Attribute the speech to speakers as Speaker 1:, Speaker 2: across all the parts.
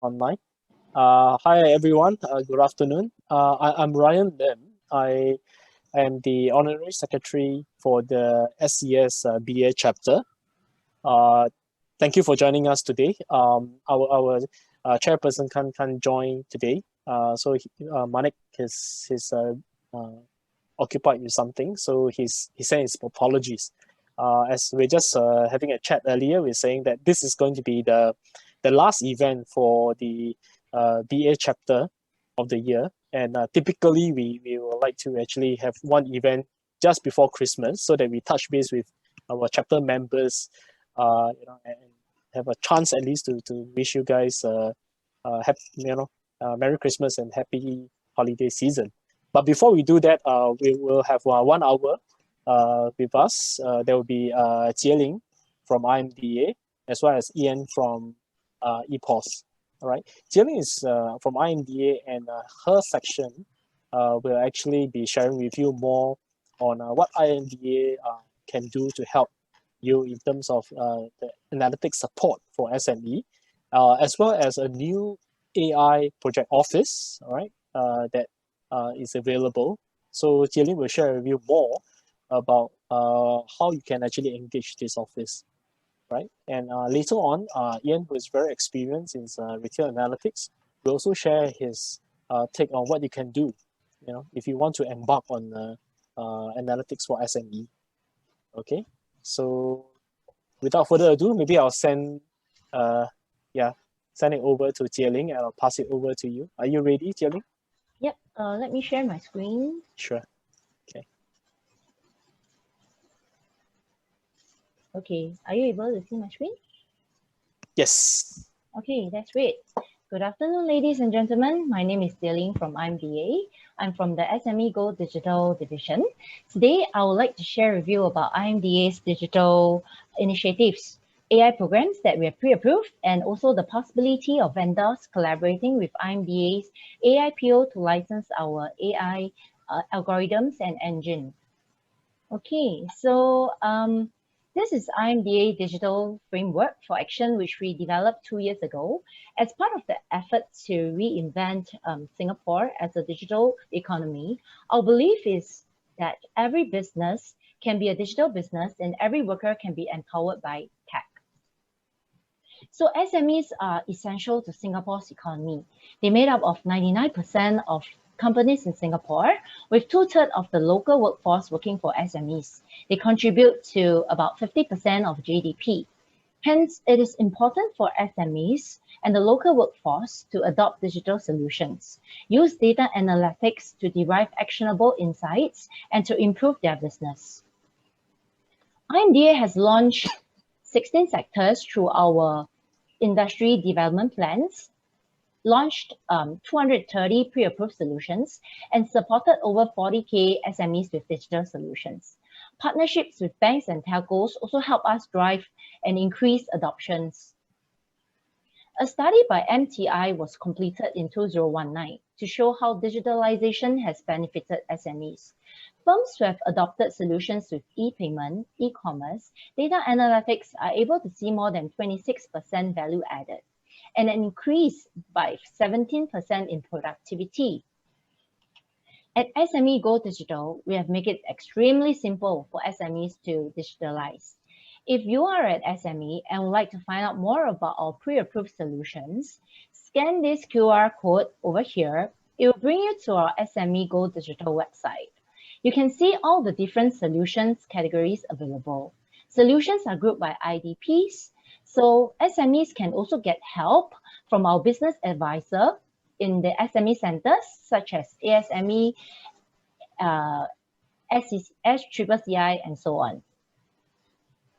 Speaker 1: online. Hi everyone. Good afternoon. I'm Ryan Lim. I am the honorary secretary for the SES BA chapter. Uh, Thank you for joining us today. Our chairperson can't join today. Manik is uh, occupied with something, so he sent his apologies. As we're just having a chat earlier, we're saying that this is going to be the last event for the BA chapter of the year, and typically we would like to actually have one event just before Christmas so that we touch base with our chapter members, and have a chance at least to wish you guys happy, Merry Christmas and happy holiday season. But before we do that, we will have 1 hour with us. There will be Jie Ling from IMDA as well as Ian from EPOS. All right, Jie Ling is from IMDA, and her section will actually be sharing with you more on what IMDA can do to help you in terms of the analytics support for SME, as well as a new AI project office, all right, that is available. So Jie Ling will share with you more about how you can actually engage this office, right? And later on, Ian, who is very experienced in retail analytics, will also share his take on what you can do, if you want to embark on analytics for SME. Okay, so without further ado, maybe I'll send it over to Jie Ling, and I'll pass it over to you. Are you ready, Jie Ling?
Speaker 2: Yep, let me share my screen.
Speaker 1: Sure. Okay.
Speaker 2: Okay, are you able to see my screen?
Speaker 1: Yes.
Speaker 2: Okay, that's great. Good afternoon, ladies and gentlemen. My name is Jie Ling from IMDA. I'm from the SME Go Digital Division. Today, I would like to share with you about IMDA's digital initiatives, AI programs that we have pre-approved, and also the possibility of vendors collaborating with IMDA's AIPO to license our AI algorithms and engine. Okay, so this is IMDA Digital Framework for Action, which we developed 2 years ago as part of the effort to reinvent Singapore as a digital economy. Our belief is that every business can be a digital business and every worker can be empowered by tech. So SMEs are essential to Singapore's economy. They made up of 99% of companies in Singapore, with 2/3 of the local workforce working for SMEs. They contribute to about 50% of GDP. Hence, it is important for SMEs and the local workforce to adopt digital solutions, use data analytics to derive actionable insights, and to improve their business. IMDA has launched 16 sectors through our industry development plans, launched 230 pre-approved solutions, and supported over 40K SMEs with digital solutions. Partnerships with banks and telcos also help us drive and increase adoptions. A study by MTI was completed in 2019 to show how digitalization has benefited SMEs. Firms who have adopted solutions with e-payment, e-commerce, data analytics are able to see more than 26% value added, and an increase by 17% in productivity. At SME Go Digital, we have made it extremely simple for SMEs to digitalize. If you are at SME and would like to find out more about our pre-approved solutions, scan this QR code over here. It will bring you to our SME Go Digital website. You can see all the different solutions categories available. Solutions are grouped by IDPs, so SMEs can also get help from our business advisor in the SME centers, such as ASME, SCCI, and so on.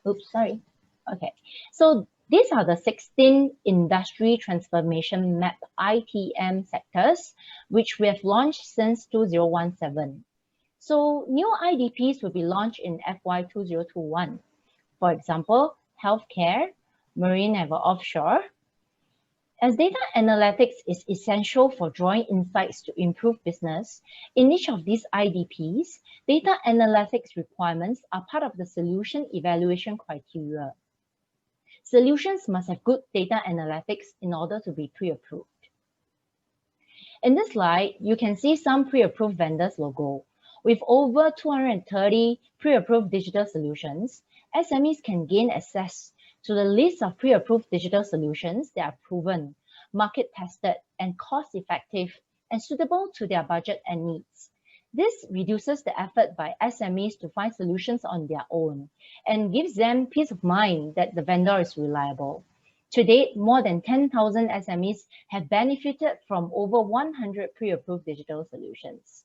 Speaker 2: Oops, sorry. Okay, so these are the 16 Industry Transformation Map ITM sectors, which we have launched since 2017. So new IDPs will be launched in FY 2021. For example, healthcare, marine and offshore. As data analytics is essential for drawing insights to improve business, in each of these IDPs, data analytics requirements are part of the solution evaluation criteria. Solutions must have good data analytics in order to be pre-approved. In this slide, you can see some pre-approved vendors logo. With over 230 pre-approved digital solutions, SMEs can gain access to the list of pre-approved digital solutions that are proven, market-tested, and cost-effective and suitable to their budget and needs. This reduces the effort by SMEs to find solutions on their own and gives them peace of mind that the vendor is reliable. To date, more than 10,000 SMEs have benefited from over 100 pre-approved digital solutions.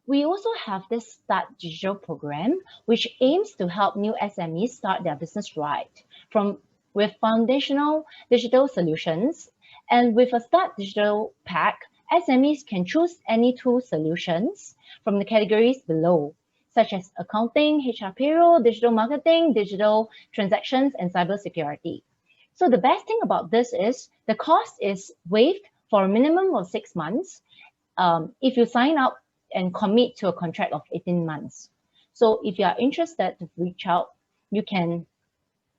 Speaker 2: We also have this Start Digital program, which aims to help new SMEs start their business right, with foundational digital solutions. And with a Start Digital pack, SMEs can choose any two solutions from the categories below, such as accounting, HR payroll, digital marketing, digital transactions, and cybersecurity. So the best thing about this is the cost is waived for a minimum of 6 months if you sign up and commit to a contract of 18 months. So if you are interested to reach out, you can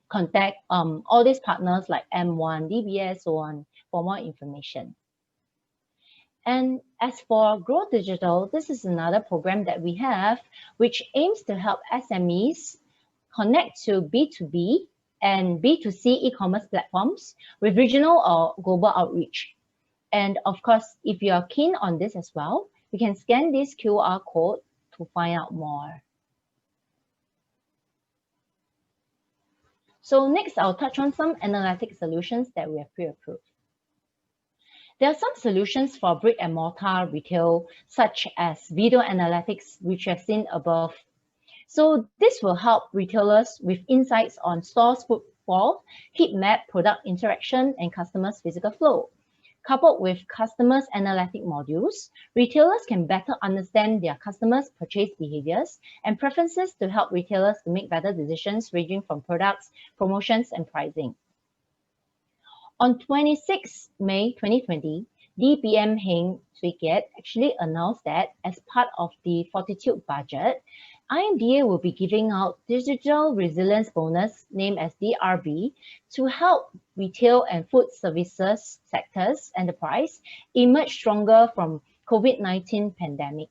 Speaker 2: contact all these partners like M1, DBS, so on, for more information. And as for Grow Digital, this is another program that we have, which aims to help SMEs connect to B2B and B2C e-commerce platforms with regional or global outreach. And of course, if you are keen on this as well, you can scan this QR code to find out more. So next, I'll touch on some analytic solutions that we have pre-approved. There are some solutions for brick and mortar retail, such as video analytics, which you have seen above. So this will help retailers with insights on stores' footfall, heat map, product interaction, and customers' physical flow. Coupled with customers' analytic modules, retailers can better understand their customers' purchase behaviors and preferences to help retailers to make better decisions ranging from products, promotions, and pricing. On 26 May 2020, DPM Heng Swee Kiat actually announced that as part of the Fortitude budget, IMDA will be giving out Digital Resilience Bonus, named as DRB, to help retail and food services sectors enterprise emerge stronger from COVID-19 pandemic.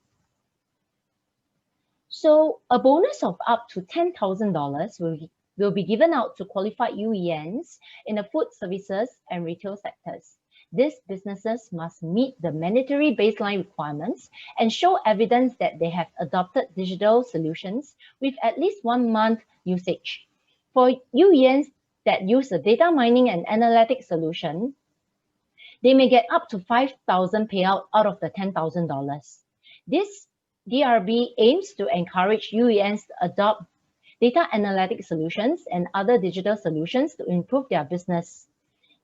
Speaker 2: So a bonus of up to $10,000 will be given out to qualified UENs in the food services and retail sectors. These businesses must meet the mandatory baseline requirements and show evidence that they have adopted digital solutions with at least 1 month usage. For UENs that use a data mining and analytics solution, they may get up to $5,000 payout out of the $10,000. This DRB aims to encourage UENs to adopt data analytic solutions and other digital solutions to improve their business.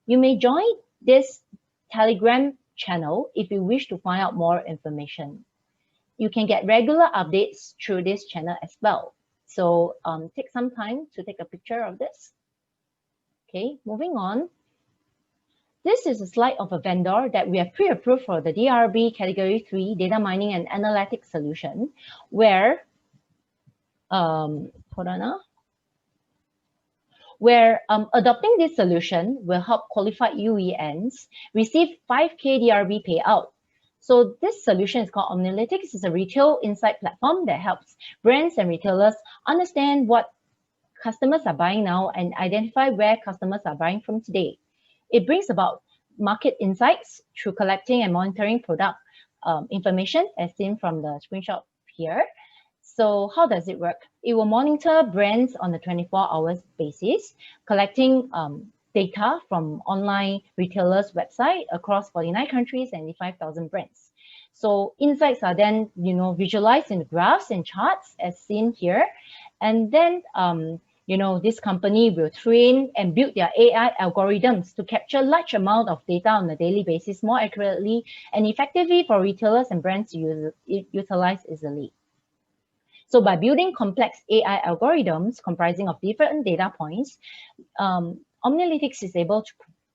Speaker 2: You may join this Telegram channel if you wish to find out more information. You can get regular updates through this channel as well. So take some time to take a picture of this. Okay, moving on. This is a slide of a vendor that we have pre-approved for the DRB Category 3 Data Mining and Analytics Solution, where adopting this solution will help qualified UENs receive 5K DRB payout. So this solution is called Omnilytics. It's a retail insight platform that helps brands and retailers understand what customers are buying now and identify where customers are buying from today. It brings about market insights through collecting and monitoring product information, as seen from the screenshot here. So how does it work? It will monitor brands on a 24-hour basis, collecting data from online retailers' website across 49 countries and 85,000 brands. So insights are then, visualized in graphs and charts, as seen here, and then this company will train and build their AI algorithms to capture large amount of data on a daily basis more accurately and effectively for retailers and brands to utilize easily. So by building complex AI algorithms comprising of different data points, Omnilytics is able to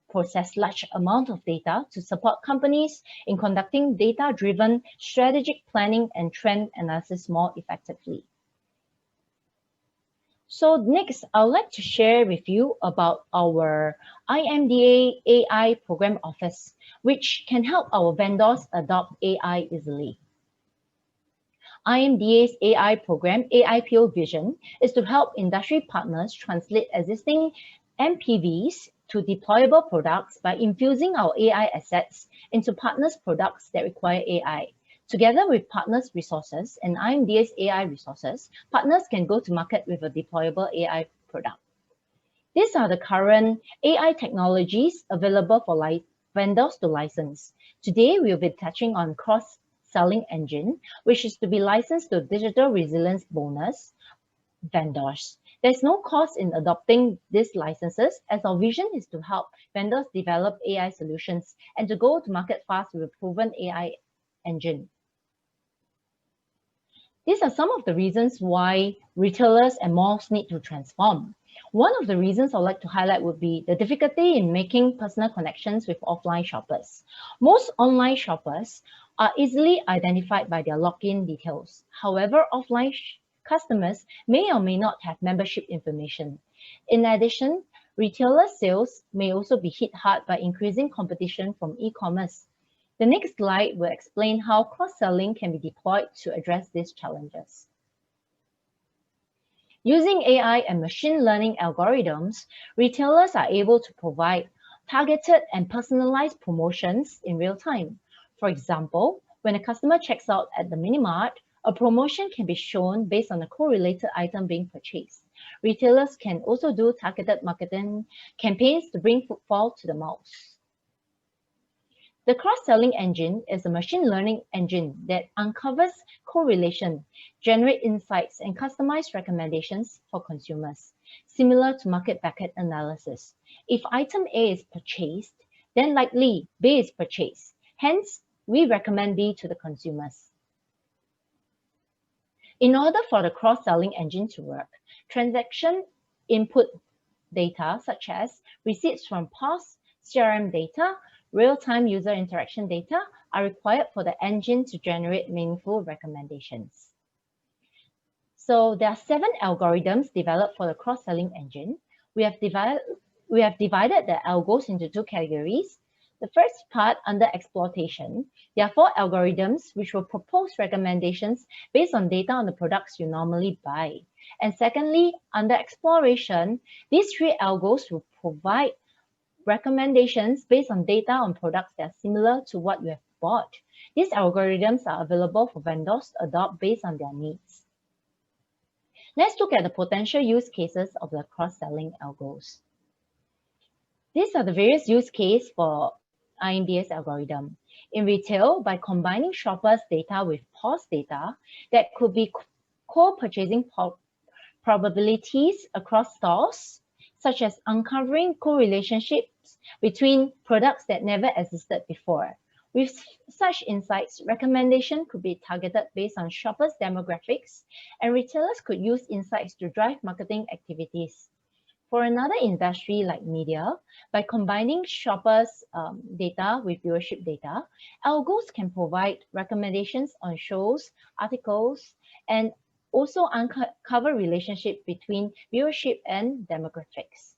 Speaker 2: process large amount of data to support companies in conducting data-driven strategic planning and trend analysis more effectively. So next, I would like to share with you about our IMDA AI Program Office, which can help our vendors adopt AI easily. IMDA's AI program, AIPO vision, is to help industry partners translate existing MPVs to deployable products by infusing our AI assets into partners' products that require AI. Together with partners' resources and IMDA's AI resources, partners can go to market with a deployable AI product. These are the current AI technologies available for vendors to license. Today, we'll be touching on cross-selling engine, which is to be licensed to digital resilience bonus vendors. There's no cost in adopting these licenses, as our vision is to help vendors develop AI solutions and to go to market fast with a proven AI engine. These are some of the reasons why retailers and malls need to transform. One of the reasons I'd like to highlight would be the difficulty in making personal connections with offline shoppers. Most online shoppers are easily identified by their login details. However, offline customers may or may not have membership information. In addition, retailer sales may also be hit hard by increasing competition from e-commerce. The next slide will explain how cross-selling can be deployed to address these challenges. Using AI and machine learning algorithms, retailers are able to provide targeted and personalized promotions in real time. For example, when a customer checks out at the Minimart, a promotion can be shown based on a correlated item being purchased. Retailers can also do targeted marketing campaigns to bring footfall to the malls. The cross-selling engine is a machine learning engine that uncovers correlation, generates insights, and customized recommendations for consumers, similar to market basket analysis. If item A is purchased, then likely B is purchased. Hence, we recommend B to the consumers. In order for the cross-selling engine to work, transaction input data such as receipts from POS, CRM data, real-time user interaction data are required for the engine to generate meaningful recommendations. So there are 7 algorithms developed for the cross-selling engine. We have divided the algos into 2 categories. The first part, under exploitation, there are 4 algorithms which will propose recommendations based on data on the products you normally buy. And secondly, under exploration, these 3 algos will provide recommendations based on data on products that are similar to what you have bought. These algorithms are available for vendors to adopt based on their needs. Let's look at the potential use cases of the cross-selling algos. These are the various use cases for IMDA's algorithm. In retail, by combining shoppers' data with POS data, that could be co-purchasing probabilities across stores, such as uncovering co-relationships between products that never existed before. With such insights, recommendation could be targeted based on shoppers' demographics, and retailers could use insights to drive marketing activities. For another industry like media, by combining shoppers' data with viewership data, algos can provide recommendations on shows, articles, and also uncover relationship between viewership and demographics.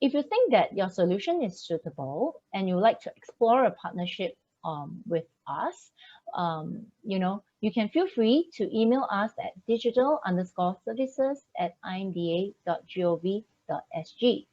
Speaker 2: If you think that your solution is suitable and you would like to explore a partnership with us, you can feel free to email us at digital_services@imda.gov.sg.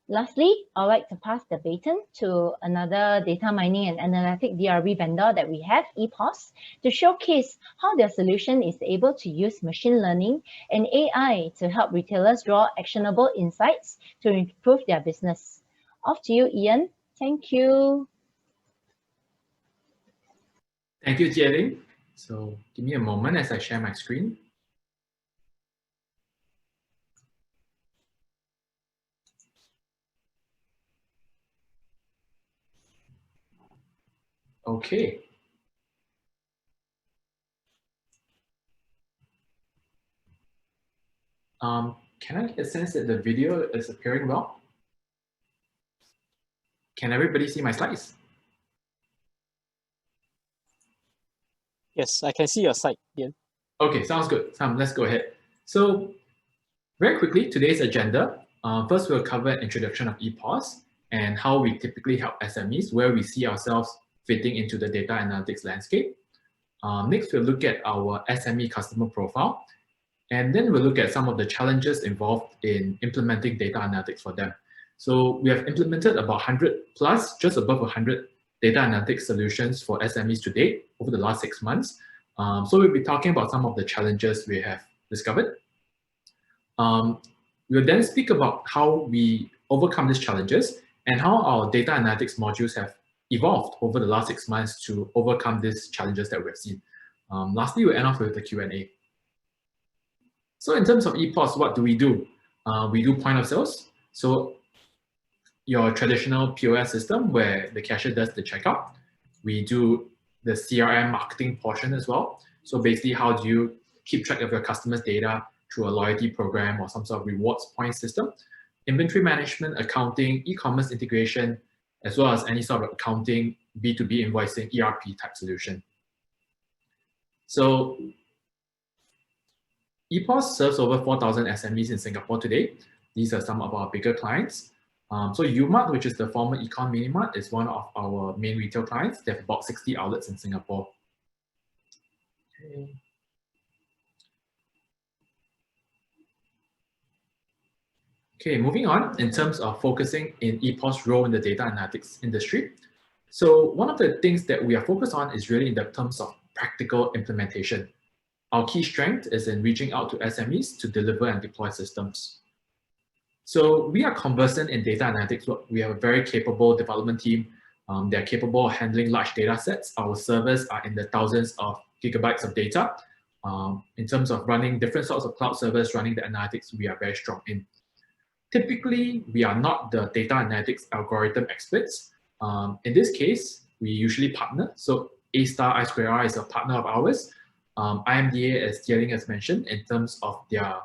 Speaker 2: Lastly, I'd like to pass the baton to another data mining and analytic DRB vendor that we have, EPOS, to showcase how their solution is able to use machine learning and AI to help retailers draw actionable insights to improve their business. Off to you, Ian. Thank you.
Speaker 3: Thank you, Jie-Ling. So give me a moment as I share my screen. Okay. Can I get a sense that the video is appearing well? Can everybody see my slides?
Speaker 1: Yes, I can see your site, Ian.
Speaker 3: Okay, sounds good. Sam, let's go ahead. So very quickly, today's agenda. First, we'll cover an introduction of EPOS and how we typically help SMEs, where we see ourselves fitting into the data analytics landscape. Next, we'll look at our SME customer profile. And then we'll look at some of the challenges involved in implementing data analytics for them. So we have implemented about 100 plus, just above 100 data analytics solutions for SMEs to date over the last 6 months. So we'll be talking about some of the challenges we have discovered. We'll then speak about how we overcome these challenges and how our data analytics modules have evolved over the last 6 months to overcome these challenges that we've seen. Lastly, we'll end off with the Q&A. So in terms of EPOS, what do? We do point of sales. So your traditional POS system where the cashier does the checkout. We do the CRM marketing portion as well. So basically, how do you keep track of your customers' data through a loyalty program or some sort of rewards point system? Inventory management, accounting, e-commerce integration, as well as any sort of accounting, B2B invoicing, ERP type solution. So EPOS serves over 4,000 SMEs in Singapore today. These are some of our bigger clients. So Umart, which is the former Econ Minimart, is one of our main retail clients. They have about 60 outlets in Singapore. Okay, moving on in terms of focusing in EPOS role in the data analytics industry. So one of the things that we are focused on is really in the terms of practical implementation. Our key strength is in reaching out to SMEs to deliver and deploy systems. So we are conversant in data analytics. We have a very capable development team. They're capable of handling large data sets. Our servers are in the thousands of gigabytes of data. In terms of running different sorts of cloud servers, running the analytics, we are very strong in. Typically, we are not the data analytics algorithm experts. In this case, we usually partner. So A-Star I2R is a partner of ours. IMDA, as Jieling has mentioned, in terms of their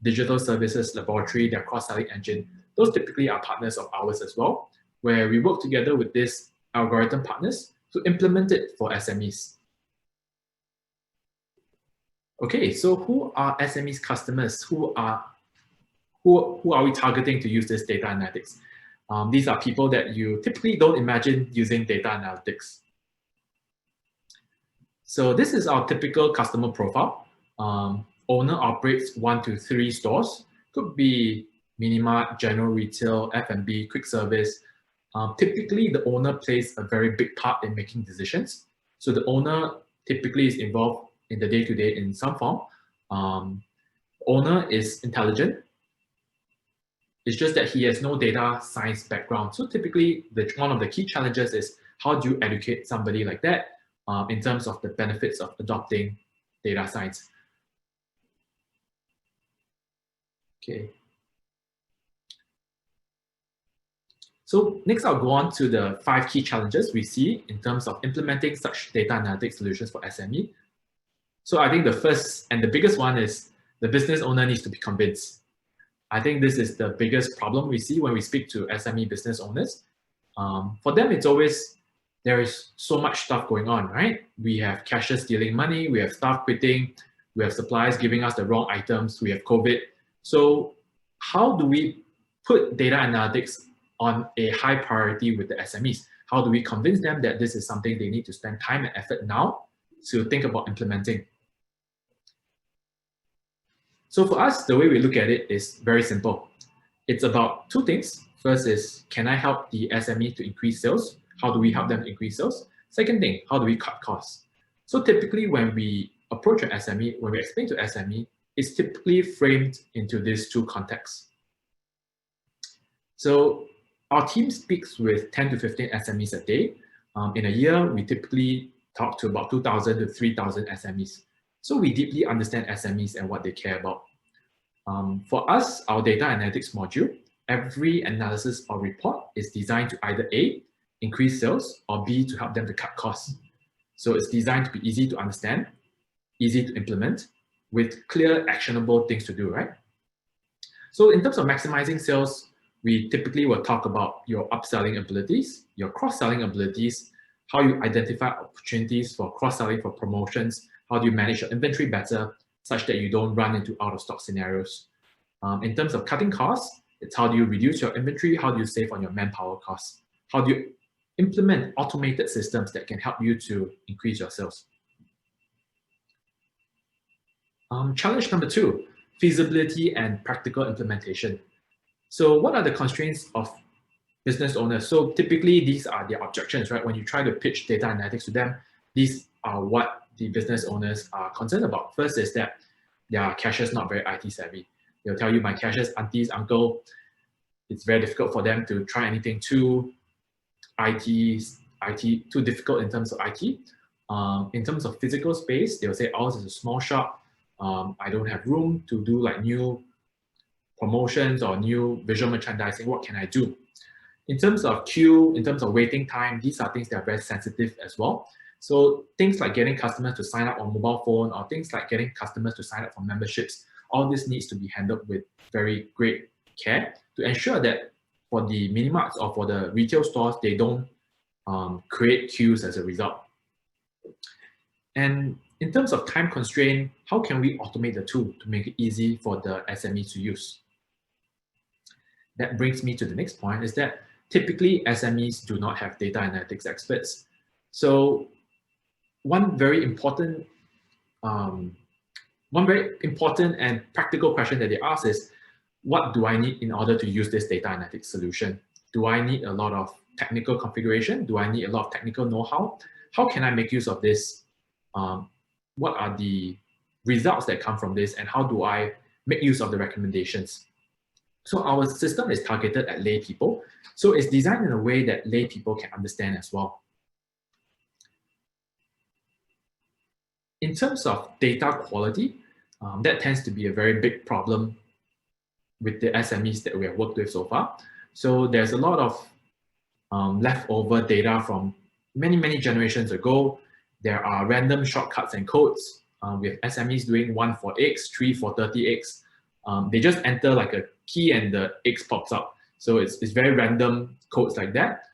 Speaker 3: digital services laboratory, their cross-selling engine, those typically are partners of ours as well, where we work together with these algorithm partners to implement it for SMEs. Okay, so who are SMEs customers? Who are we targeting to use this data analytics? These are people that you typically don't imagine using data analytics. So this is our typical customer profile. Owner operates 1 to 3 stores. Could be Minimart, general retail, F&B, quick service. Typically, the owner plays a very big part in making decisions. So the owner typically is involved in the day-to-day in some form. Owner is intelligent. It's just that he has no data science background. So typically, one of the key challenges is how do you educate somebody like that in terms of the benefits of adopting data science. Okay. So next, I'll go on to the 5 key challenges we see in terms of implementing such data analytics solutions for SME. So I think the first and the biggest one is the business owner needs to be convinced. I think this is the biggest problem we see when we speak to SME business owners. For them, it's always, there is so much stuff going on, right? We have cashiers stealing money, we have staff quitting, we have suppliers giving us the wrong items, we have COVID. So how do we put data analytics on a high priority with the SMEs? How do we convince them that this is something they need to spend time and effort now to think about implementing? So for us, the way we look at it is very simple. It's about 2 things. First is, can I help the SME to increase sales? How do we help them to increase sales? Second thing, how do we cut costs? So typically when we approach an SME, when we explain to SME, it's typically framed into these 2 contexts. So our team speaks with 10 to 15 SMEs a day. In a year, we typically talk to about 2,000 to 3,000 SMEs. So we deeply understand SMEs and what they care about. For us, our data analytics module, every analysis or report is designed to either A, increase sales, or B, to help them to cut costs. So it's designed to be easy to understand, easy to implement, with clear, actionable things to do, right? So in terms of maximizing sales, we typically will talk about your upselling abilities, your cross-selling abilities, how you identify opportunities for cross-selling for promotions, How do you manage your inventory better such that you don't run into out-of-stock scenarios? In terms of cutting costs, it's how do you reduce your inventory? How do you save on your manpower costs? How do you implement automated systems that can help you to increase your sales? Challenge number 2, feasibility and practical implementation. So what are the constraints of business owners? So typically these are their objections, right? When you try to pitch data analytics to them, these are what the business owners are concerned about. First is that their cashiers not very IT savvy. They'll tell you, my cashiers, aunties, uncle, it's very difficult for them to try anything too too difficult in terms of IT. In terms of physical space, they'll say ours is a small shop. I don't have room to do like new promotions or new visual merchandising. What can I do? In terms of queue, in terms of waiting time, these are things that are very sensitive as well. So things like getting customers to sign up on mobile phone, or things like getting customers to sign up for memberships, all this needs to be handled with very great care to ensure that for the mini-marts or for the retail stores, they don't create queues as a result. And in terms of time constraint, how can we automate the tool to make it easy for the SME to use? That brings me to the next point, is that typically SMEs do not have data analytics experts. So one very important and practical question that they ask is, what do I need in order to use this data analytics solution? Do I need a lot of technical configuration? Do I need a lot of technical know-how? How can I make use of this? What are the results that come from this, and how do I make use of the recommendations? So our system is targeted at lay people. So it's designed in a way that lay people can understand as well. In terms of data quality, that tends to be a very big problem with the SMEs that we have worked with so far. So there's a lot of leftover data from many, many generations ago. There are random shortcuts and codes. We have SMEs doing 1 for X, 3 for 30X. They just enter like a key and the X pops up. So it's very random codes like that.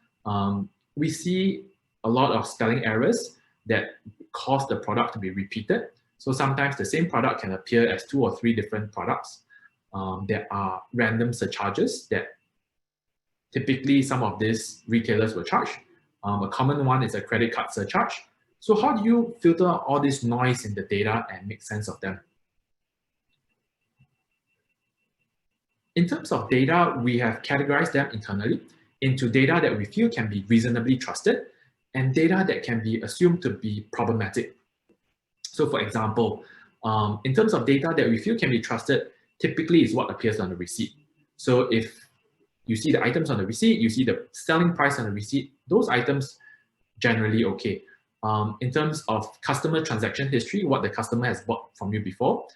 Speaker 3: We see a lot of spelling errors that cause the product to be repeated. So sometimes the same product can appear as 2 or 3 different products. There are random surcharges that typically some of these retailers will charge. A common one is a credit card surcharge. So how do you filter all this noise in the data and make sense of them? In terms of data, we have categorized them internally into data that we feel can be reasonably trusted and data that can be assumed to be problematic. So for example, in terms of data that we feel can be trusted, typically is what appears on the receipt. So if you see the items on the receipt, you see the selling price on the receipt, those items generally okay. In terms of customer transaction history, what the customer has bought from you before,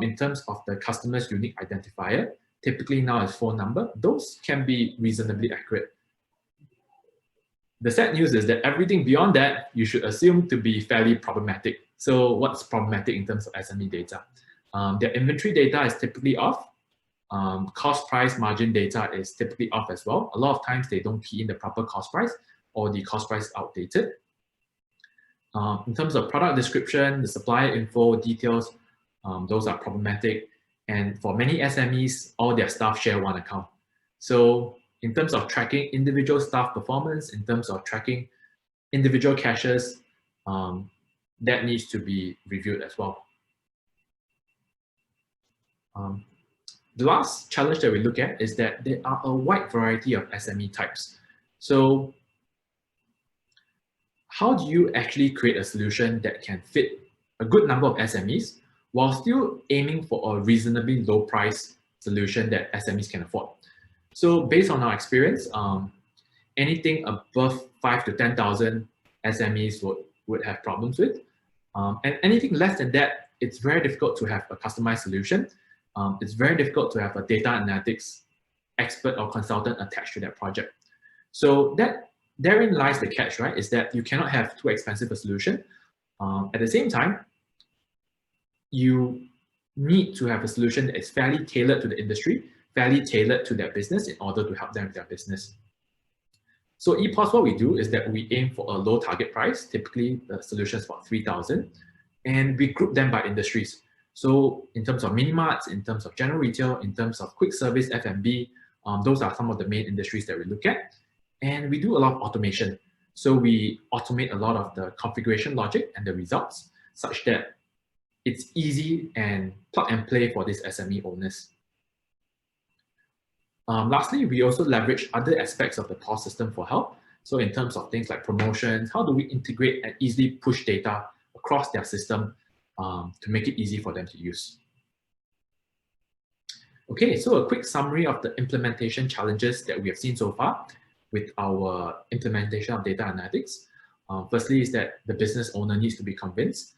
Speaker 3: in terms of the customer's unique identifier, typically now is phone number, those can be reasonably accurate. The sad news is that everything beyond that, you should assume to be fairly problematic. So what's problematic in terms of SME data? Their inventory data is typically off. Cost price margin data is typically off as well. A lot of times they don't key in the proper cost price, or the cost price is outdated. In terms of product description, the supplier info details, those are problematic. And for many SMEs, all their staff share one account. So in terms of tracking individual staff performance, in terms of tracking individual cashiers, that needs to be reviewed as well. The last challenge that we look at is that there are a wide variety of SME types. So how do you actually create a solution that can fit a good number of SMEs while still aiming for a reasonably low price solution that SMEs can afford? So based on our experience, anything above 5 to 10,000 SMEs would have problems with. And anything less than that, it's very difficult to have a customized solution. It's very difficult to have a data analytics expert or consultant attached to that project. So therein lies the catch, right? Is that you cannot have too expensive a solution. At the same time, you need to have a solution that is fairly tailored to the industry, fairly tailored to their business in order to help them with their business. So EPOS, what we do is that we aim for a low target price. Typically, the solution is about 3,000. and we group them by industries. So in terms of mini-marts, in terms of general retail, in terms of quick service, F&B, those are some of the main industries that we look at. And we do a lot of automation. So we automate a lot of the configuration logic and the results such that it's easy and plug and play for these SME owners. Lastly, we also leverage other aspects of the POS system for help. So in terms of things like promotions, how do we integrate and easily push data across their system to make it easy for them to use? Okay, so a quick summary of the implementation challenges that we have seen so far with our implementation of data analytics. Firstly is that the business owner needs to be convinced.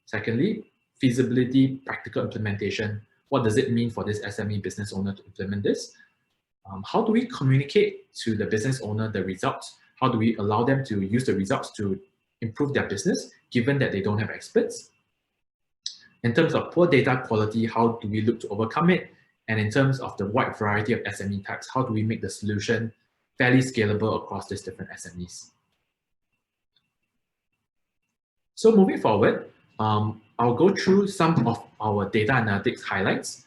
Speaker 3: Secondly, feasibility, practical implementation. What does it mean for this SME business owner to implement this? How do we communicate to the business owner the results? How do we allow them to use the results to improve their business, given that they don't have experts? In terms of poor data quality, how do we look to overcome it? And in terms of the wide variety of SME types, how do we make the solution fairly scalable across these different SMEs? So moving forward, I'll go through some of our data analytics highlights,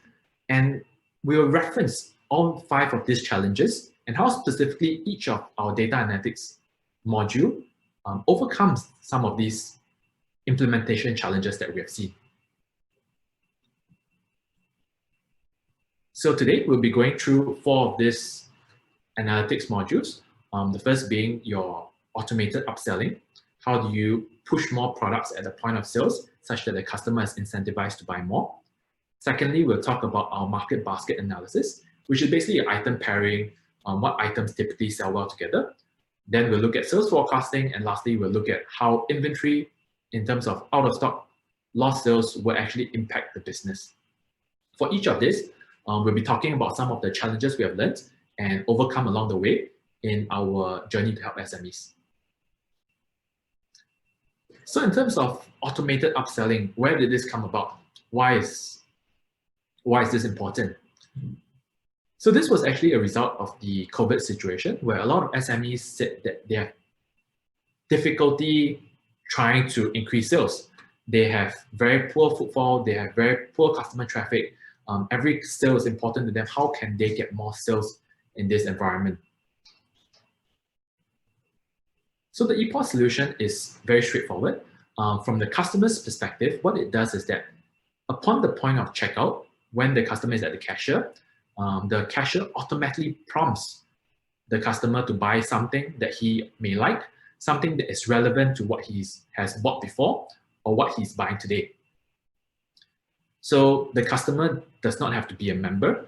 Speaker 3: and we'll reference all 5 of these challenges and how specifically each of our data analytics module overcomes some of these implementation challenges that we have seen. So today we'll be going through 4 of these analytics modules. The first being your automated upselling. How do you push more products at the point of sales such that the customer is incentivized to buy more? Secondly, we'll talk about our market basket analysis, which is basically an item pairing, what items typically sell well together. Then we'll look at sales forecasting, and lastly, we'll look at how inventory in terms of out of stock, lost sales will actually impact the business. For each of these, we'll be talking about some of the challenges we have learned and overcome along the way in our journey to help SMEs. So in terms of automated upselling, where did this come about? Why is this important? So this was actually a result of the COVID situation where a lot of SMEs said that they have difficulty trying to increase sales. They have very poor footfall, they have very poor customer traffic. Every sale is important to them. How can they get more sales in this environment? So the ePOS solution is very straightforward. From the customer's perspective, what it does is that upon the point of checkout, when the customer is at the cashier automatically prompts the customer to buy something that he may like, something that is relevant to what he has bought before or what he's buying today. So the customer does not have to be a member.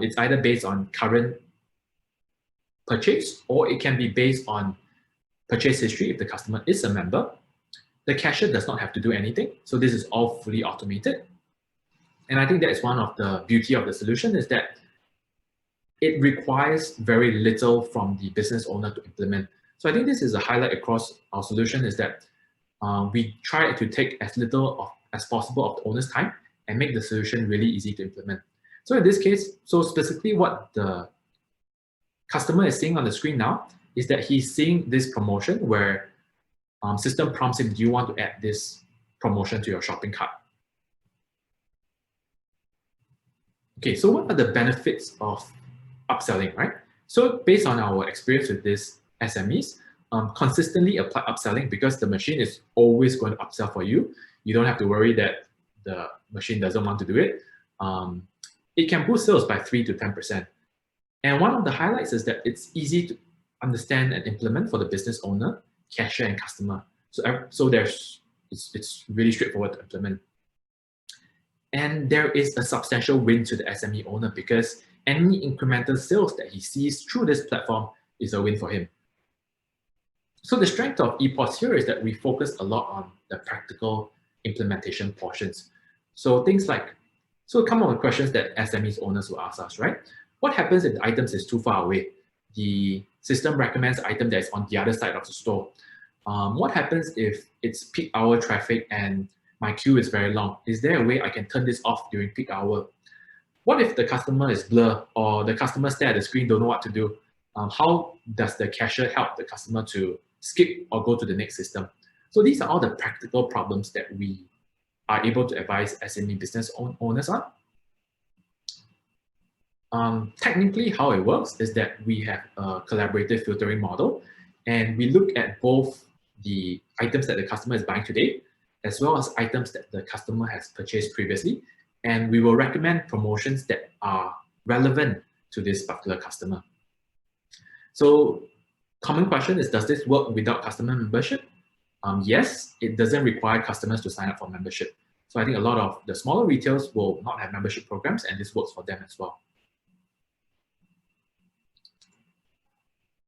Speaker 3: It's either based on current purchase, or it can be based on purchase history if the customer is a member. The cashier does not have to do anything. So this is all fully automated. And I think that is one of the beauty of the solution, is that it requires very little from the business owner to implement. So I think this is a highlight across our solution, is that we try to take as little as possible of the owner's time and make the solution really easy to implement. So in this case, so specifically what the customer is seeing on the screen now is that he's seeing this promotion where system prompts him, do you want to add this promotion to your shopping cart? Okay, so what are the benefits of upselling, right? So based on our experience with these SMEs, consistently apply upselling, because the machine is always going to upsell for you. You don't have to worry that the machine doesn't want to do it. It can boost sales by 3 to 10%. And one of the highlights is that it's easy to understand and implement for the business owner, cashier, and customer. So it's really straightforward to implement. And there is a substantial win to the SME owner, because any incremental sales that he sees through this platform is a win for him. So the strength of ePOS here is that we focus a lot on the practical implementation portions. So things like, so come up with questions that SMEs owners will ask us, right? What happens if the item is too far away? The system recommends the item that is on the other side of the store. What happens if it's peak hour traffic and my queue is very long? Is there a way I can turn this off during peak hour? What if the customer is blurred, or the customer stare at the screen, don't know what to do? How does the cashier help the customer to skip or go to the next system? So these are all the practical problems that we are able to advise SME business owners on. Technically, how it works is that we have a collaborative filtering model, and we look at both the items that the customer is buying today, as well as items that the customer has purchased previously, and we will recommend promotions that are relevant to this particular customer. So, common question is, does this work without customer membership? Yes, it doesn't require customers to sign up for membership. So I think a lot of the smaller retailers will not have membership programs, and this works for them as well.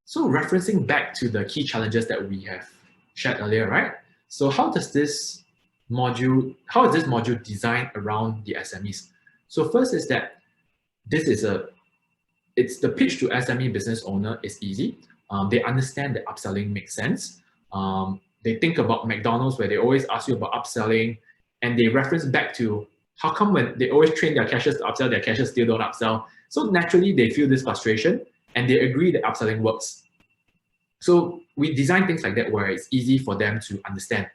Speaker 3: So referencing back to the key challenges that we have shared earlier, right? So how is this module designed around the SMEs? So first is that it's the pitch to SME business owner is easy. They understand that upselling makes sense. They think about McDonald's where they always ask you about upselling, and they reference back to how come when they always train their cashiers to upsell, their cashiers still don't upsell. So naturally they feel this frustration, and they agree that upselling works. So we design things like that where it's easy for them to understand.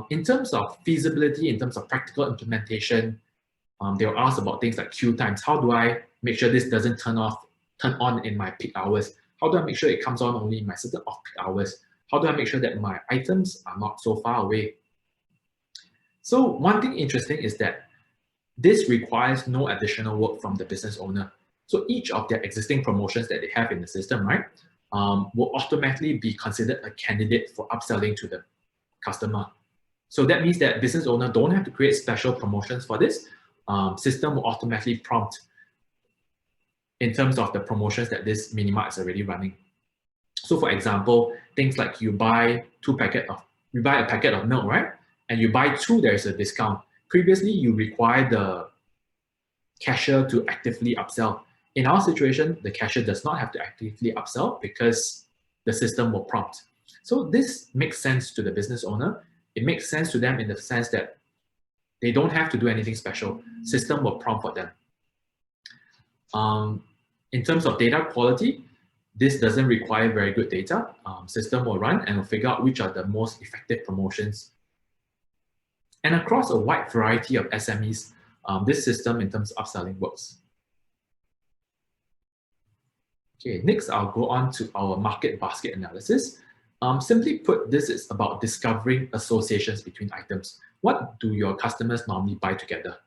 Speaker 3: In terms of feasibility, in terms of practical implementation, they'll ask about things like queue times. How do I make sure this doesn't turn on in my peak hours? How do I make sure it comes on only in my certain off-peak hours? How do I make sure that my items are not so far away? So one thing interesting is that this requires no additional work from the business owner. So each of their existing promotions that they have in the system, right, will automatically be considered a candidate for upselling to the customer. So that means that business owner don't have to create special promotions for this. System will automatically prompt in terms of the promotions that this minimart is already running. So for example, things like you buy a packet of milk, right? And you buy 2, there is a discount. Previously, you require the cashier to actively upsell. In our situation, the cashier does not have to actively upsell because the system will prompt. So this makes sense to the business owner. It makes sense to them in the sense that they don't have to do anything special. System will prompt for them. In terms of data quality, this doesn't require very good data. System will run and will figure out which are the most effective promotions. And across a wide variety of SMEs, this system in terms of upselling works. Okay, next I'll go on to our market basket analysis. Simply put, this is about discovering associations between items. What do your customers normally buy together?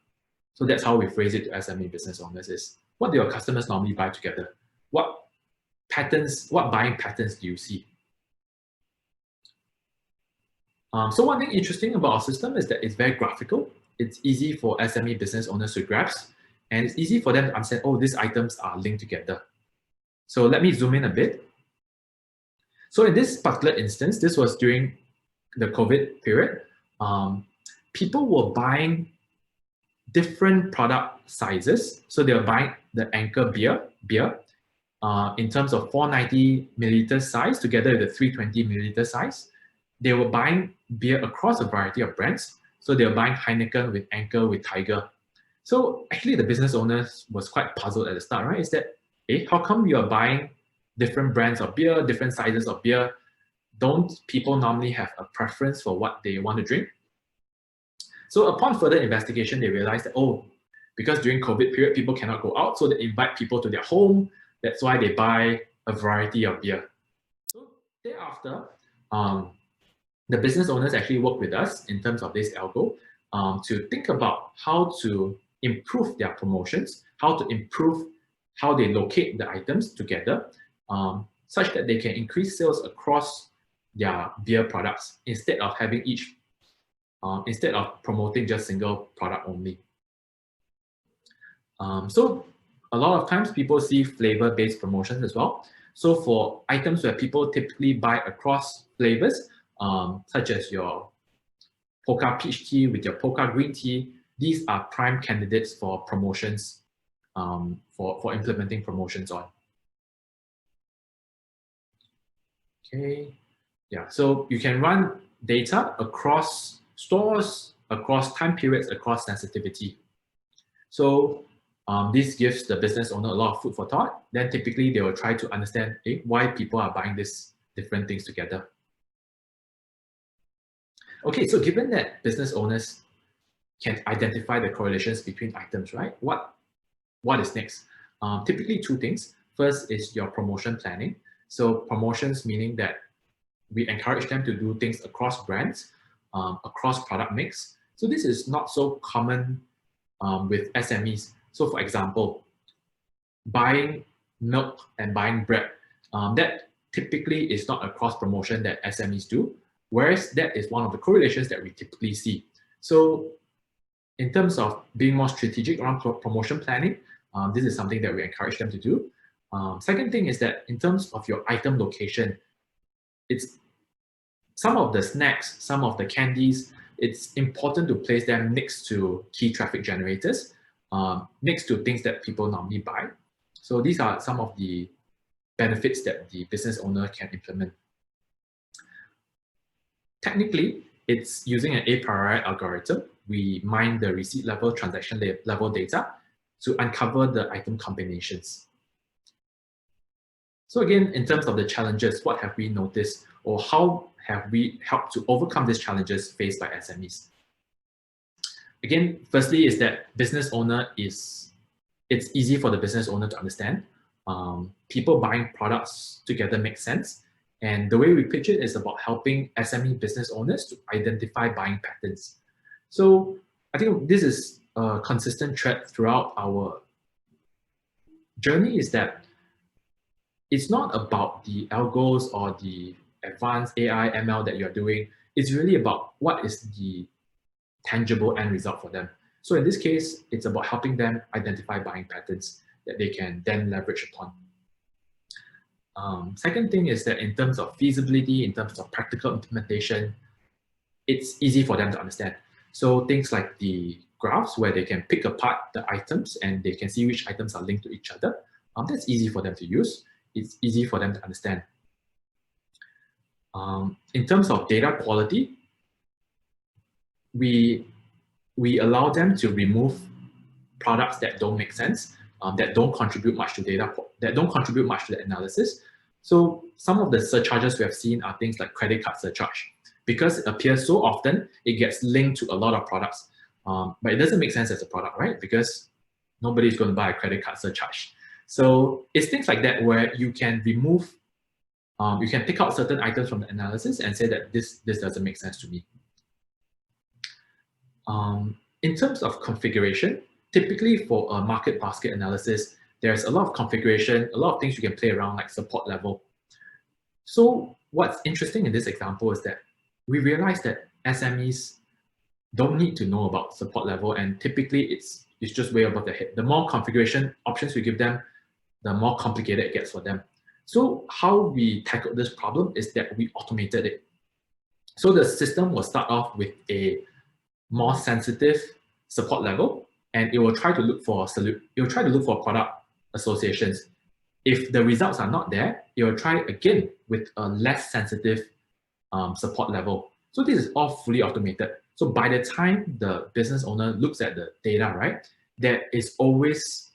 Speaker 3: So that's how we phrase it to SME business owners is, what do your customers normally buy together? What buying patterns do you see? So one thing interesting about our system is that it's very graphical. It's easy for SME business owners to grasp, and it's easy for them to understand, oh, these items are linked together. So let me zoom in a bit. So in this particular instance, this was during the COVID period. People were buying different product sizes. So they were buying the Anchor beer in terms of 490 milliliter size together with the 320 milliliter size. They were buying beer across a variety of brands. So they were buying Heineken with Anchor with Tiger. So actually the business owners was quite puzzled at the start, right? Is that, how come you are buying different brands of beer, different sizes of beer? Don't people normally have a preference for what they want to drink? So upon further investigation, they realized that, oh, because during COVID period, people cannot go out, so they invite people to their home. That's why they buy a variety of beer. So thereafter, the business owners actually work with us in terms of this algo to think about how to improve their promotions, how to improve how they locate the items together, such that they can increase sales across their beer products instead of having instead of promoting just single product only. So a lot of times people see flavor-based promotions as well. So for items where people typically buy across flavors, such as your Poca peach tea with your Poca green tea, these are prime candidates for promotions, for implementing promotions on. Okay, yeah, so you can run data across stores, across time periods, across sensitivity. So this gives the business owner a lot of food for thought. Then typically they will try to understand why people are buying these different things together. Okay, so given that business owners can identify the correlations between items, right? What is next? Typically two things. First is your promotion planning. So promotions meaning that we encourage them to do things across brands, across product mix. So this is not so common with SMEs. So for example, buying milk and buying bread, that typically is not a cross promotion that SMEs do, whereas that is one of the correlations that we typically see. So in terms of being more strategic around promotion planning, this is something that we encourage them to do. Second thing is that in terms of your item location, it's some of the snacks, some of the candies, it's important to place them next to key traffic generators, next to things that people normally buy. So these are some of the benefits that the business owner can implement. Technically, it's using an a priori algorithm. We mine the receipt level, transaction level data to uncover the item combinations. So again, in terms of the challenges, what have we noticed or how have we helped to overcome these challenges faced by SMEs? Again, firstly is that it's easy for the business owner to understand. People buying products together makes sense. And the way we pitch it is about helping SME business owners to identify buying patterns. So I think this is a consistent thread throughout our journey is that it's not about the algos or the advanced AI, ML that you're doing. It's really about what is the tangible end result for them. So in this case, it's about helping them identify buying patterns that they can then leverage upon. Second thing is that in terms of feasibility, in terms of practical implementation, it's easy for them to understand. So things like the graphs where they can pick apart the items and they can see which items are linked to each other, that's easy for them to use. It's easy for them to understand. In terms of data quality, we allow them to remove products that don't make sense, that don't contribute much to data, that don't contribute much to the analysis. So some of the surcharges we have seen are things like credit card surcharge. Because it appears so often, it gets linked to a lot of products. But it doesn't make sense as a product, right? Because nobody's going to buy a credit card surcharge. So it's things like that where you can remove, you can pick out certain items from the analysis and say that this doesn't make sense to me. In terms of configuration, typically for a market basket analysis, there's a lot of configuration, a lot of things you can play around like support level. So what's interesting in this example is that we realize that SMEs don't need to know about support level, and typically it's just way above their head. The more configuration options we give them, the more complicated it gets for them. So how we tackled this problem is that we automated it. So the system will start off with a more sensitive support level, and it will try to look for product associations. If the results are not there, it will try again with a less sensitive support level. So this is all fully automated. So by the time the business owner looks at the data, right, there is always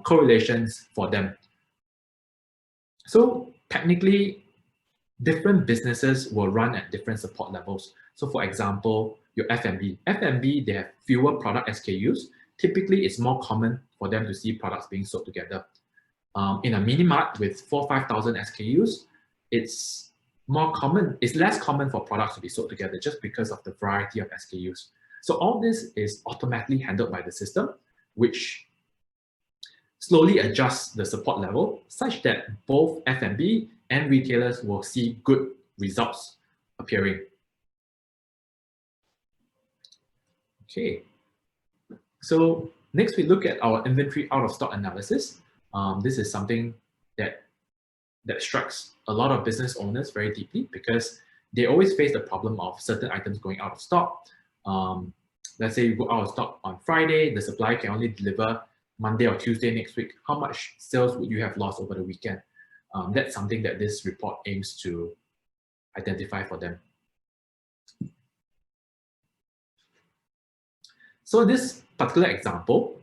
Speaker 3: correlations for them. So technically, different businesses will run at different support levels. So for example, your F&B, they have fewer product SKUs. Typically, it's more common for them to see products being sold together. In a mini mart with 4,000-5,000 SKUs, it's less common for products to be sold together just because of the variety of SKUs. So all this is automatically handled by the system, which slowly adjusts the support level such that both F&B and retailers will see good results appearing. Okay, so next we look at our inventory out of stock analysis. This is something that strikes a lot of business owners very deeply because they always face the problem of certain items going out of stock. Let's say you go out of stock on Friday, the supplier can only deliver Monday or Tuesday next week. How much sales would you have lost over the weekend? That's something that this report aims to identify for them. So in this particular example,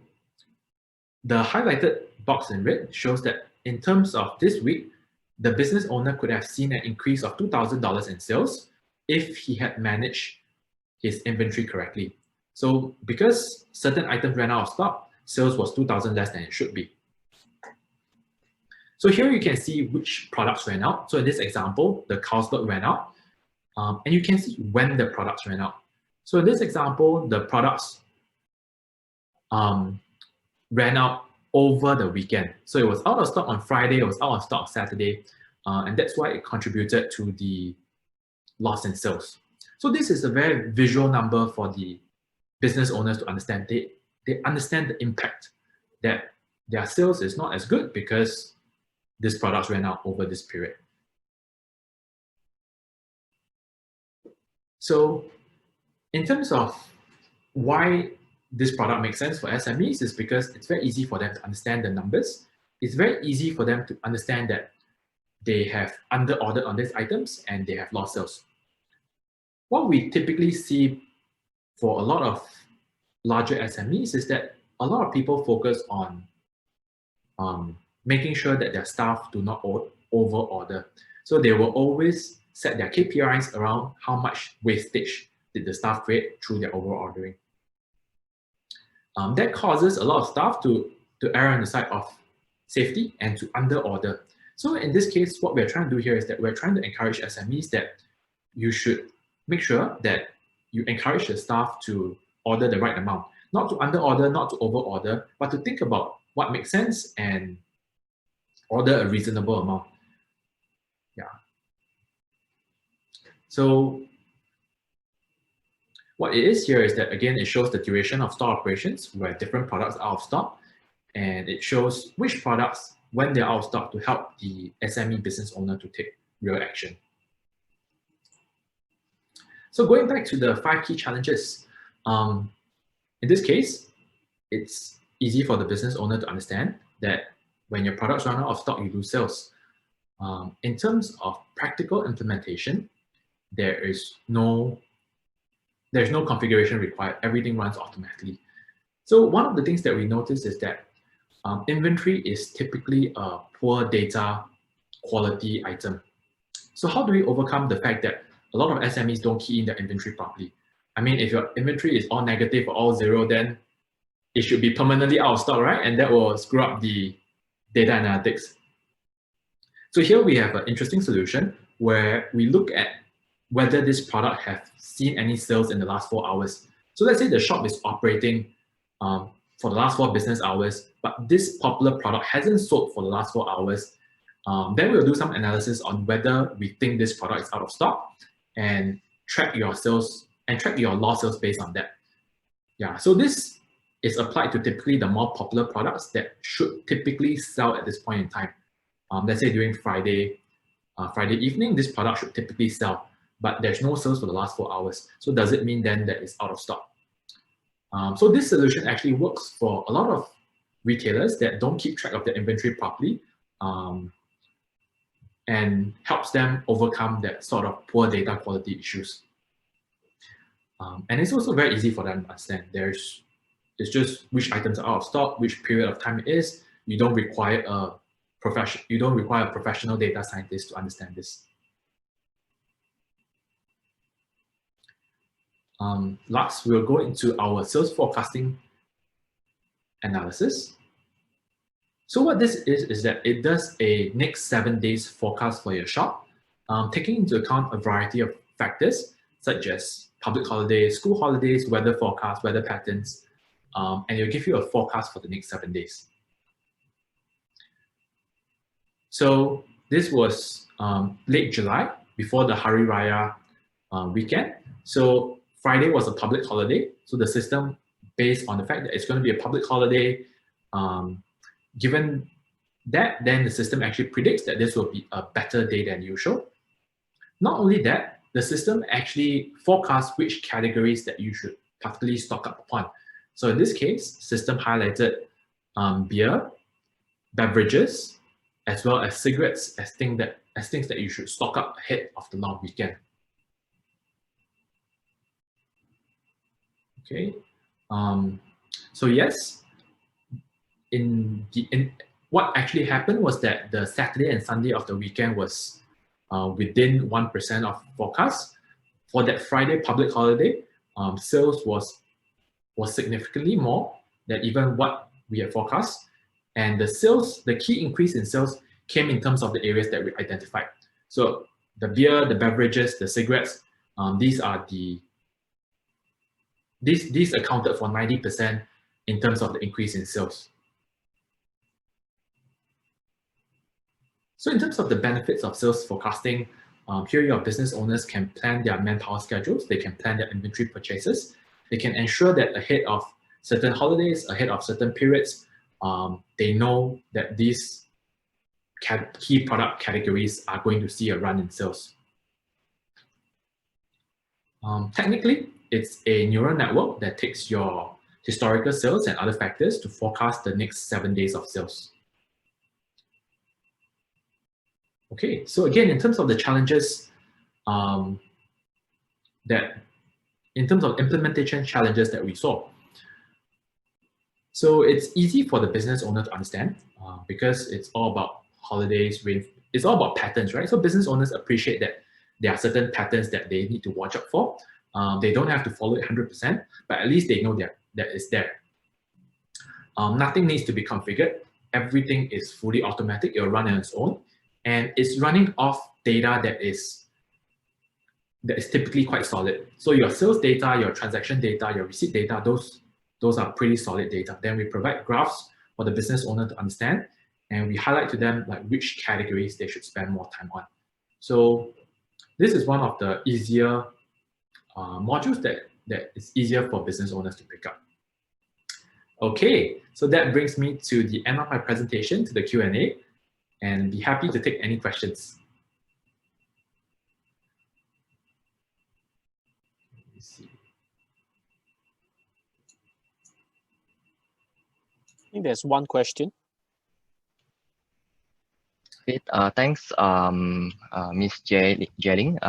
Speaker 3: the highlighted box in red shows that in terms of this week, the business owner could have seen an increase of $2,000 in sales if he had managed his inventory correctly. So because certain items ran out of stock, sales was 2,000 less than it should be. So here you can see which products ran out. So in this example, the Carlsberg ran out, and you can see when the products ran out. So in this example, the products ran out over the weekend. So it was out of stock on Friday, it was out of stock on Saturday, and that's why it contributed to the loss in sales. So this is a very visual number for the business owners to understand. They understand the impact that their sales is not as good because these products ran out over this period. So in terms of why this product makes sense for SMEs is because it's very easy for them to understand the numbers. It's very easy for them to understand that they have under-ordered on these items and they have lost sales. What we typically see for a lot of larger SMEs is that a lot of people focus on making sure that their staff do not over-order. So they will always set their KPIs around how much wastage did the staff create through their over-ordering. That causes a lot of staff to err on the side of safety and to under-order. So in this case, what we're trying to do here is that we're trying to encourage SMEs that you should make sure that you encourage the staff to order the right amount, not to under-order, not to over-order, but to think about what makes sense and order a reasonable amount. Yeah. So what it is here is that, again, it shows the duration of store operations where different products are out of stock, and it shows which products, when they're out of stock, to help the SME business owner to take real action. So going back to the 5 key challenges, in this case, it's easy for the business owner to understand that when your products run out of stock, you lose sales. In terms of practical implementation, there's no configuration required. Everything runs automatically. So one of the things that we notice is that inventory is typically a poor data quality item. So how do we overcome the fact that a lot of SMEs don't key in their inventory properly? I mean, if your inventory is all negative or all zero, then it should be permanently out of stock, right? And that will screw up the data analytics. So here we have an interesting solution where we look at whether this product has seen any sales in the last 4 hours. So let's say the shop is operating for the last 4 business hours, but this popular product hasn't sold for the last 4 hours. Then we'll do some analysis on whether we think this product is out of stock and track your sales and track your lost sales based on that. Yeah, so this is applied to typically the more popular products that should typically sell at this point in time. Let's say during Friday evening, this product should typically sell, but there's no sales for the last 4 hours. So does it mean then that it's out of stock? So this solution actually works for a lot of retailers that don't keep track of their inventory properly, and helps them overcome that sort of poor data quality issues. And it's also very easy for them to understand. It's just which items are out of stock, which period of time it is. You don't require a professional data scientist to understand this. Last, we'll go into our sales forecasting analysis. So what this is that it does a next 7 days forecast for your shop, taking into account a variety of factors such as public holidays, school holidays, weather forecasts, weather patterns, and it'll give you a forecast for the next 7 days. So this was late July, before the Hari Raya weekend. So Friday was a public holiday. So the system, based on the fact that it's going to be a public holiday, given that, then the system actually predicts that this will be a better day than usual. Not only that, the system actually forecasts which categories that you should particularly stock up upon. So in this case, system highlighted beer, beverages, as well as cigarettes as things that you should stock up ahead of the long weekend. Okay, so yes, what actually happened was that the Saturday and Sunday of the weekend was within 1% of forecast. for that Friday public holiday, sales was significantly more than even what we had forecast. And the key increase in sales came in terms of the areas that we identified. So the beer, the beverages, the cigarettes, these accounted for 90% in terms of the increase in sales. So in terms of the benefits of sales forecasting, here your business owners can plan their manpower schedules, they can plan their inventory purchases, they can ensure that ahead of certain holidays, ahead of certain periods, they know that these key product categories are going to see a run in sales. Technically, it's a neural network that takes your historical sales and other factors to forecast the next 7 days of sales. Okay, so again, in terms of the challenges, in terms of implementation challenges that we saw, so it's easy for the business owner to understand because it's all about holidays, it's all about patterns, right? So business owners appreciate that there are certain patterns that they need to watch out for. They don't have to follow it 100%, but at least they know that it's there. Nothing needs to be configured. Everything is fully automatic. It'll run on its own. And it's running off data that is typically quite solid. So your sales data, your transaction data, your receipt data, those are pretty solid data. Then we provide graphs for the business owner to understand, and we highlight to them like which categories they should spend more time on. So this is one of the easier modules that is easier for business owners to pick up. Okay, so that brings me to the end of my presentation, to the Q&A, and be happy to take any questions. Let me see.
Speaker 1: I think there's one question.
Speaker 4: Great. Thanks, Ms. Jelling,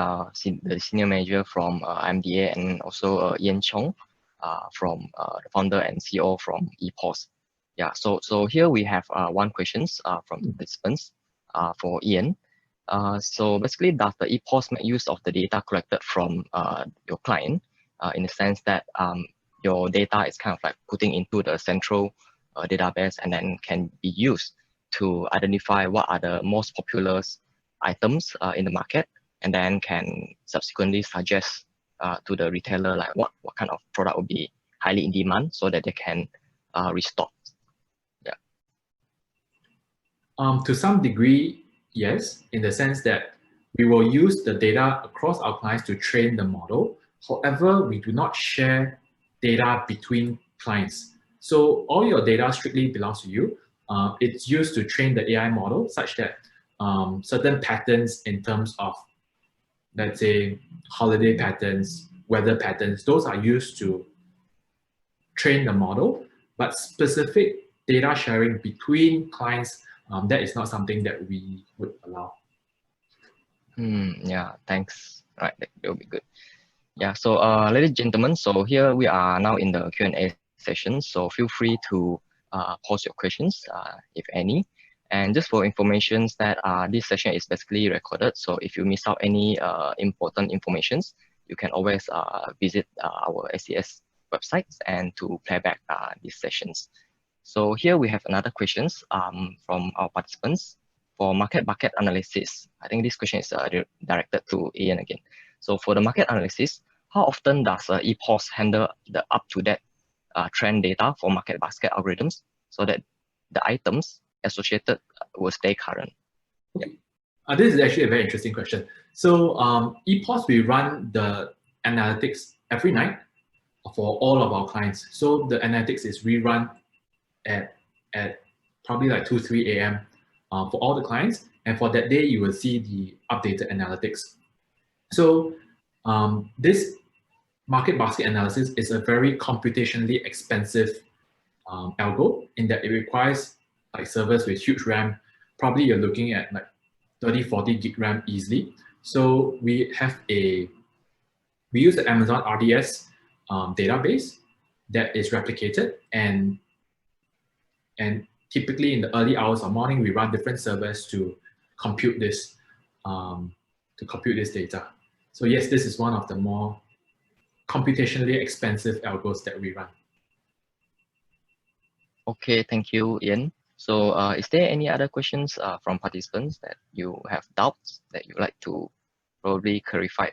Speaker 4: the Senior Manager from IMDA, and also Ian Chong from the founder and CEO from EPOS. Yeah, so here we have one questions from the participants for Ian. So basically, does the EPOS make use of the data collected from your client in the sense that your data is kind of like putting into the central database and then can be used to identify what are the most popular items in the market, and then can subsequently suggest to the retailer like what kind of product will be highly in demand so that they can restock. Yeah.
Speaker 3: To some degree, yes, in the sense that we will use the data across our clients to train the model. However, we do not share data between clients. So all your data strictly belongs to you. It's used to train the AI model such that certain patterns in terms of, let's say, holiday patterns, weather patterns, those are used to train the model, but specific data sharing between clients, that is not something that we would allow.
Speaker 4: Yeah, thanks. Right, that will be good. Yeah, so ladies and gentlemen, so here we are now in the Q&A session, so feel free to post your questions, if any. And just for information that this session is basically recorded, so if you miss out any important informations, you can always visit our SES websites and to play back these sessions. So here we have another questions from our participants for market bucket analysis. I think this question is directed to Ian again. So for the market analysis, how often does EPOS handle the up-to-date trend data for market basket algorithms so that the items associated will stay current?
Speaker 3: Okay. This is actually a very interesting question. So EPOS, we run the analytics every night for all of our clients. So the analytics is rerun at probably like 2, 3 a.m. For all the clients. And for that day, you will see the updated analytics. So this market basket analysis is a very computationally expensive algo in that it requires like servers with huge RAM. Probably you're looking at like 30, 40 gig RAM easily. So we use the Amazon RDS database that is replicated, and typically in the early hours of morning, we run different servers to compute this data. So yes, this is one of the more computationally expensive algos that we run.
Speaker 4: Okay, thank you, Ian. So is there any other questions from participants that you have doubts that you'd like to probably clarify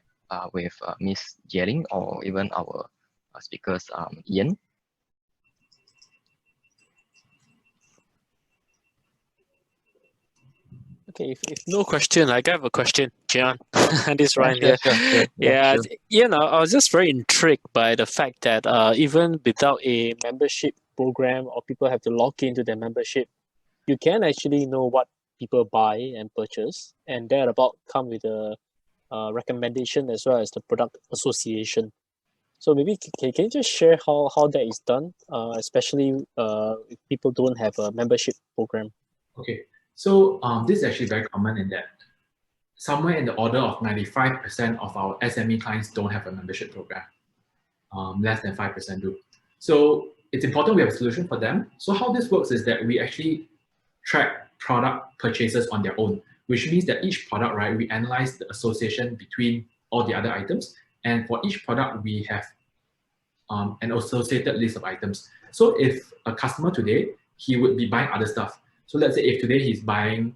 Speaker 4: with Ms. Jelling or even our speakers, Ian?
Speaker 1: Okay, if no question, I have a question, Jian. This is
Speaker 4: Yeah,
Speaker 1: Ryan here.
Speaker 4: sure.
Speaker 1: Yeah,
Speaker 4: Sure.
Speaker 1: I was just very intrigued by the fact that even without a membership program or people have to log into their membership, you can actually know what people buy and purchase, and thereabout come with a recommendation as well as the product association. So maybe can you just share how that is done, especially if people don't have a membership program?
Speaker 3: Okay, so this is actually very common in that somewhere in the order of 95% of our SME clients don't have a membership program. Less than 5% do. So it's important we have a solution for them. So how this works is that we actually track product purchases on their own, which means that each product, right, we analyze the association between all the other items. And for each product, we have an associated list of items. So if a customer today, he would be buying other stuff. So let's say if today he's buying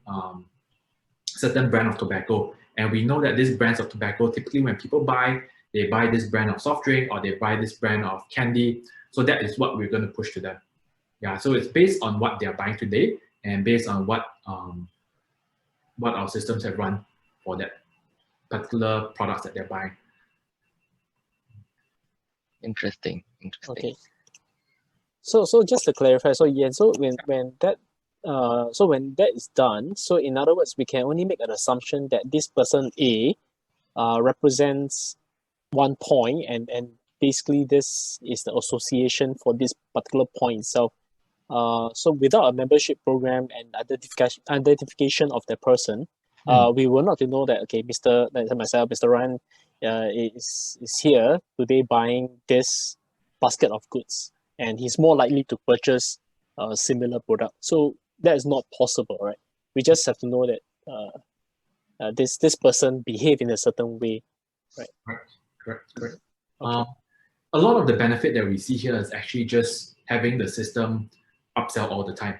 Speaker 3: certain brand of tobacco, and we know that these brands of tobacco, typically when people buy, they buy this brand of soft drink or they buy this brand of candy. So that is what we're going to push to them. Yeah, so it's based on what they're buying today and based on what our systems have run for that particular products that they're buying.
Speaker 4: Interesting.
Speaker 1: Okay. So just to clarify, so yeah, so when that is done, so in other words, we can only make an assumption that this person A represents one point, and basically this is the association for this particular point itself. So without a membership program and identification of the person, we will not know that, okay, Mr. Ryan is here today buying this basket of goods, and he's more likely to purchase a similar product. So that is not possible, right? We just have to know that this person behave in a certain way, right?
Speaker 3: Correct.
Speaker 1: Okay.
Speaker 3: A lot of the benefit that we see here is actually just having the system upsell all the time.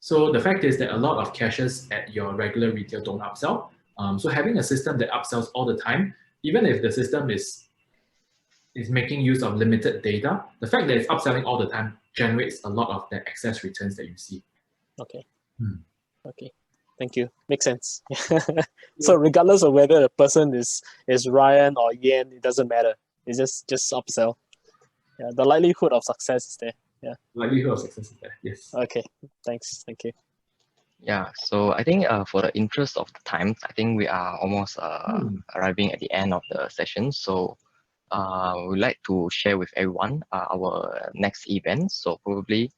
Speaker 3: So the fact is that a lot of cashiers at your regular retail don't upsell. So having a system that upsells all the time, even if the system is making use of limited data, the fact that it's upselling all the time generates a lot of the excess returns that you see.
Speaker 1: Okay. Okay. Thank you. Makes sense. So regardless of whether the person is Ryan or Yen, it doesn't matter. It's just upsell. Yeah, the likelihood of success is there. Yeah.
Speaker 3: Likelihood of success is there. Yes.
Speaker 1: Okay. Thanks. Thank you.
Speaker 4: Yeah, so I think for the interest of the time, I think we are almost arriving at the end of the session. So we'd like to share with everyone our next event. So probably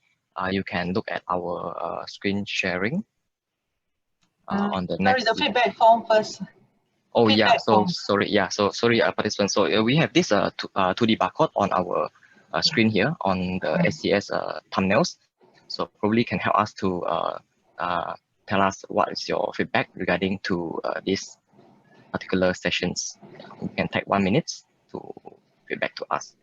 Speaker 4: you can look at our screen sharing on the next.
Speaker 5: Sorry, the feedback form first.
Speaker 4: Oh yeah,
Speaker 5: feedback
Speaker 4: so
Speaker 5: form.
Speaker 4: sorry, participants. So we have this 2D barcode on our screen here on the SCS thumbnails. So probably can help us to tell us what is your feedback regarding to these particular sessions. You can take 1 minute to feedback to us.